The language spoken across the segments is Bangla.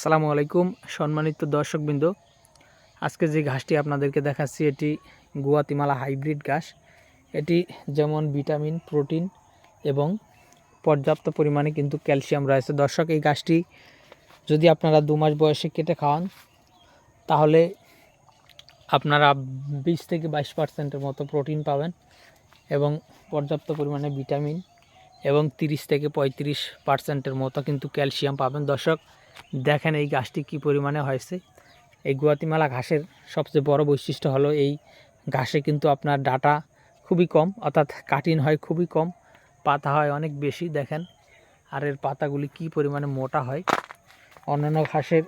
আসসালামু আলাইকুম সম্মানিত দর্শকবৃন্দ। আজকে যে ঘাসটি আপনাদেরকে দেখাচ্ছি এটি গুয়াতিমালা হাইব্রিড ঘাস। এটি যেমন ভিটামিন, প্রোটিন এবং পর্যাপ্ত পরিমাণে কিন্তু ক্যালসিয়াম রয়েছে। দর্শক, এই ঘাসটি যদি আপনারা 2 মাস বয়সে কেটে খাওয়ান তাহলে আপনারা 20 থেকে 22% মতো প্রোটিন পাবেন এবং পর্যাপ্ত পরিমাণে ভিটামিন এবং 30 থেকে 35% মতো কিন্তু ক্যালসিয়াম পাবেন। দর্শক দেখেন এই ঘাসটি কী পরিমাণে হয়েছে। এই গুয়াতিমালা ঘাসের সবচেয়ে বড় বৈশিষ্ট্য হলো এই ঘাসে কিন্তু আপনার ডাটা খুবই কম, অর্থাৎ কাটিং হয় খুবই কম, পাতা হয় অনেক বেশি। দেখেন আর এর পাতাগুলি কী পরিমাণে মোটা হয়। অন্যান্য ঘাসের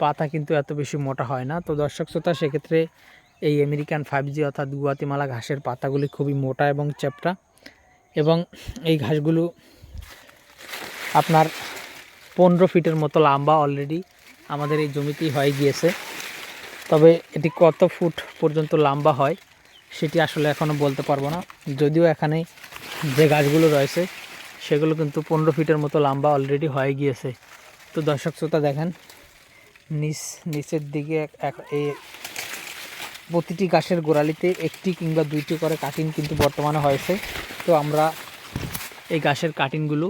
পাতা কিন্তু এত বেশি মোটা হয় না। তো দর্শক শ্রোতা, সেক্ষেত্রে এই আমেরিকান 5G অর্থাৎ গুয়াতিমালা ঘাসের পাতাগুলি খুবই মোটা এবং চ্যাপ্টা, এবং এই ঘাসগুলো আপনার 15 ফিটের মতো লম্বা অলরেডি আমাদের এই জমিতেই হয়ে গিয়েছে। তবে এটি কত ফুট পর্যন্ত লম্বা হয় সেটি আসলে এখনও বলতে পারবো না, যদিও এখানে যে গাছগুলো রয়েছে সেগুলো কিন্তু 15 ফিটের মতো লম্বা অলরেডি হয়ে গিয়েছে। তো দর্শক শ্রোতা দেখেন নিচের দিকে এই প্রতিটি গাছের গোড়ালিতে 1টি কিংবা 2টি করে কাটিং কিন্তু বর্তমানে হয়েছে। তো আমরা এই গাছের কাটিংগুলো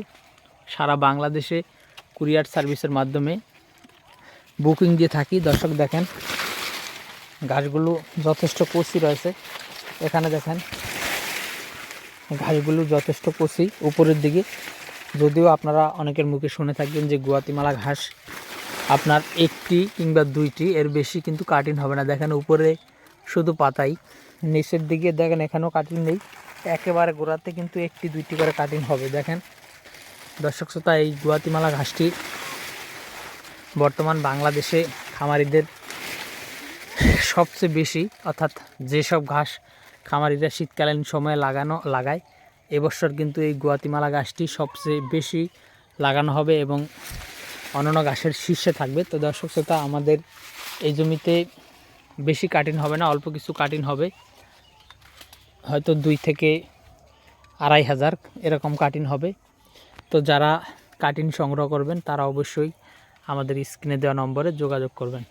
সারা বাংলাদেশে কুরিয়ার সার্ভিসের মাধ্যমে বুকিং দিয়ে থাকি। দর্শক দেখেন গাছগুলো যথেষ্ট কচি রয়েছে। এখানে দেখেন ঘাসগুলো যথেষ্ট কচি উপরের দিকে, যদিও আপনারা অনেকের মুখে শুনে থাকবেন যে গুয়াতিমালা ঘাস আপনার 1টি কিংবা 2টি, এর বেশি কিন্তু কাটিং হবে না। দেখেন উপরে শুধু পাতাই, নিচের দিকে দেখেন এখানেও কাটিং নেই, একেবারে গোড়াতে কিন্তু 1টি 2টি করে কাটিং হবে। দেখেন দর্শক শ্রোতা, এই গুয়াতিমালা ঘাসটি বর্তমান বাংলাদেশে খামারিদের সবচেয়ে বেশি, অর্থাৎ যেসব ঘাস খামারিরা শীতকালীন সময়ে লাগায় এবছর কিন্তু এই গুয়াতিমালা ঘাসটি সবচেয়ে বেশি লাগানো হবে এবং অন্যান্য ঘাসের শীর্ষে থাকবে। তো দর্শক শ্রোতা, আমাদের এই জমিতে বেশি কাটিং হবে না, অল্প কিছু কাটিং হবে, হয়তো 2 থেকে 2,500 এরকম কাটিং হবে। তো যারা কাটিং সংগ্রহ করবেন তারা অবশ্যই আমাদের স্ক্রিনে দেওয়া নম্বরে যোগাযোগ করবেন।